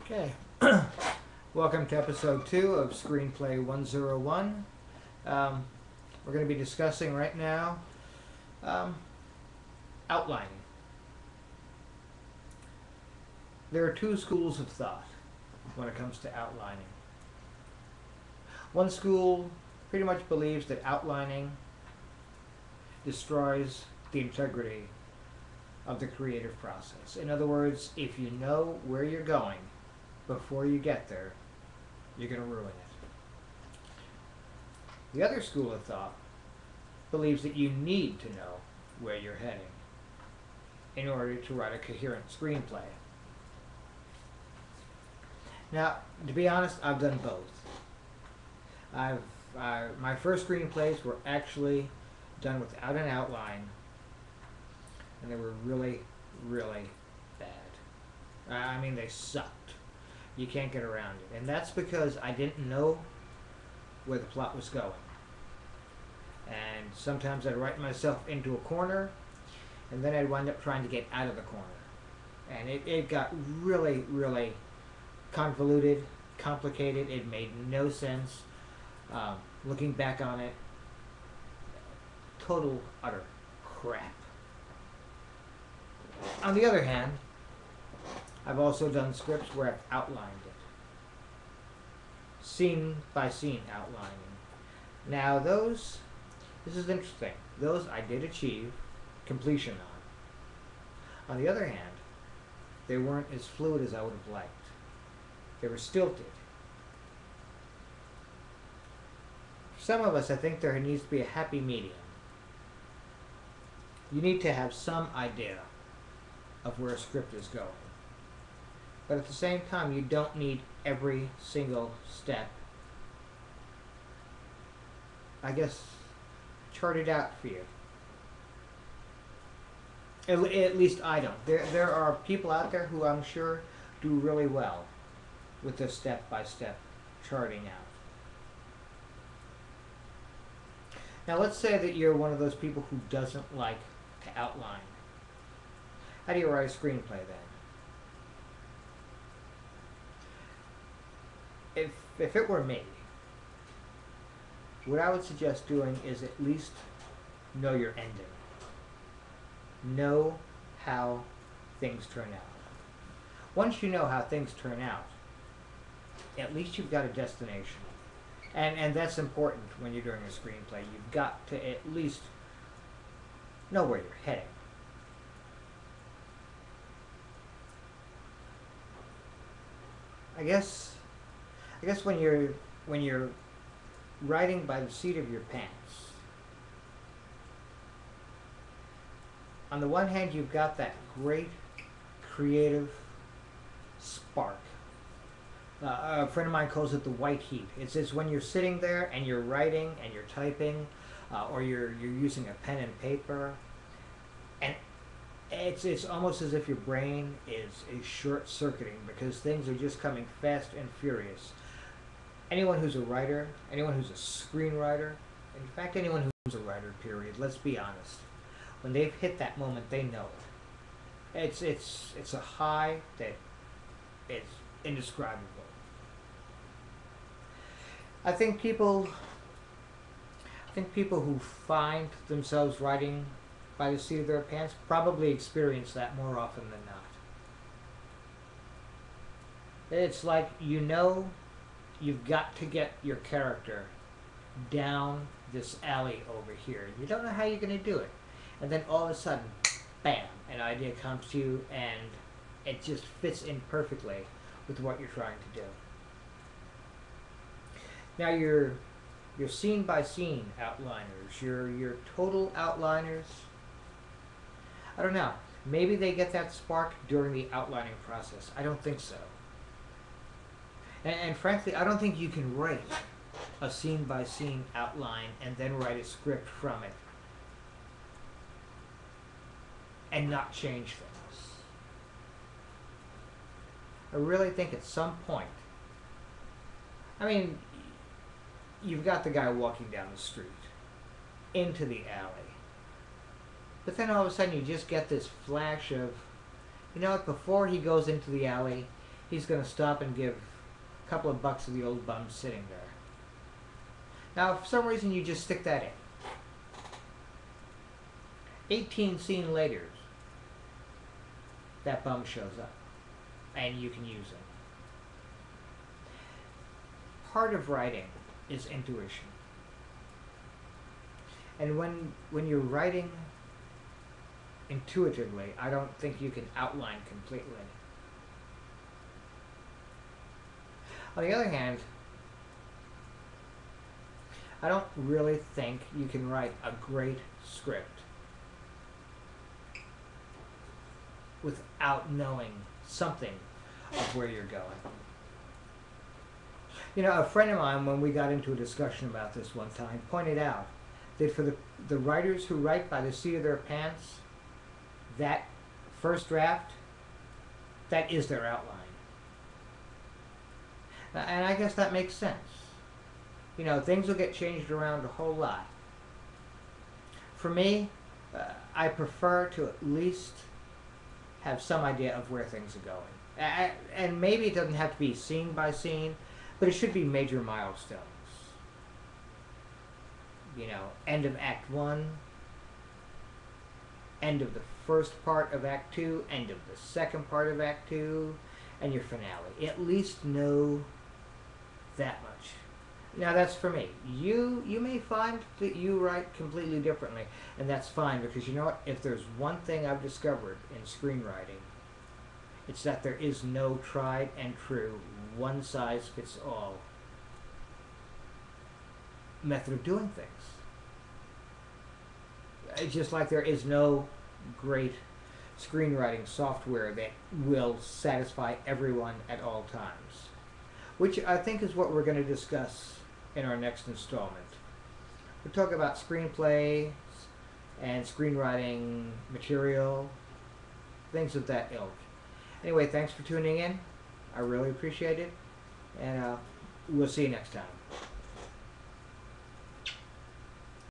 Okay. Welcome to episode 2 of Screenplay 101. We're going to be discussing right now um, outlining. There are two schools of thought when it comes to outlining. One school pretty much believes that outlining destroys the integrity of the creative process. In other words, if you know where you're going before you get there, you're going to ruin it. The other school of thought believes that you need to know where you're heading in order to write a coherent screenplay. Now, to be honest, I've done both. My first screenplays were actually done without an outline, and they were really, really bad. I mean, they sucked. You can't get around it. And that's because I didn't know where the plot was going. And sometimes I'd write myself into a corner, and then I'd wind up trying to get out of the corner. And it got really, really convoluted, complicated. It made no sense. Looking back on it, total, utter crap. On the other hand, I've also done scripts where I've outlined it. Scene by scene outlining. Now this is interesting. Those I did achieve completion on. On the other hand, they weren't as fluid as I would have liked. They were stilted. For some of us, I think there needs to be a happy medium. You need to have some idea of where a script is going. But at the same time, you don't need every single step, I guess, charted out for you. At least I don't. There are people out there who I'm sure do really well with the step-by-step charting out. Now let's say that you're one of those people who doesn't like to outline. How do you write a screenplay then? If it were me, what I would suggest doing is at least know your ending. Know how things turn out. Once you know how things turn out, at least you've got a destination. And that's important when you're doing a screenplay. You've got to at least know where you're heading. I guess when you're writing by the seat of your pants, on the one hand you've got that great creative spark. A friend of mine calls it the white heat. It's when you're sitting there and you're writing and you're typing, or you're using a pen and paper, and it's almost as if your brain is short-circuiting because things are just coming fast and furious. Anyone who's a writer, anyone who's a screenwriter, in fact anyone who's a writer, period, let's be honest, when they've hit that moment, they know it. It's a high that is indescribable. I think people who find themselves writing by the seat of their pants probably experience that more often than not. It's like, you know, you've got to get your character down this alley over here. You don't know how you're going to do it. And then all of a sudden, bam, an idea comes to you and it just fits in perfectly with what you're trying to do. Now your scene by scene outliners, your total outliners, I don't know. Maybe they get that spark during the outlining process. I don't think so. And frankly, I don't think you can write a scene by scene outline and then write a script from it and not change things. I really think at some point, I mean, you've got the guy walking down the street into the alley. But then all of a sudden you just get this flash of, you know what, before he goes into the alley, he's going to stop and give a couple of bucks to the old bum sitting there. Now, if for some reason you just stick that in, 18 scenes later, that bum shows up, and you can use it. Part of writing is intuition. And when you're writing intuitively, I don't think you can outline completely. On the other hand, I don't really think you can write a great script without knowing something of where you're going. You know, a friend of mine, when we got into a discussion about this one time, pointed out that for the writers who write by the seat of their pants, that first draft, that is their outline. And I guess that makes sense. You know, things will get changed around a whole lot. For me, I prefer to at least have some idea of where things are going. And maybe it doesn't have to be scene by scene, but it should be major milestones. You know, end of Act 1, end of the first part of Act 2, end of the second part of Act 2, and your finale. At least know that much. Now that's for me. You may find that you write completely differently, and that's fine, because you know what? If there's one thing I've discovered in screenwriting, it's that there is no tried and true, one-size-fits-all method of doing things. It's just like there is no great screenwriting software that will satisfy everyone at all times, which I think is what we're going to discuss in our next installment. We'll talk about screenplays and screenwriting material, things of that ilk. Anyway, thanks for tuning in. I really appreciate it, and we'll see you next time.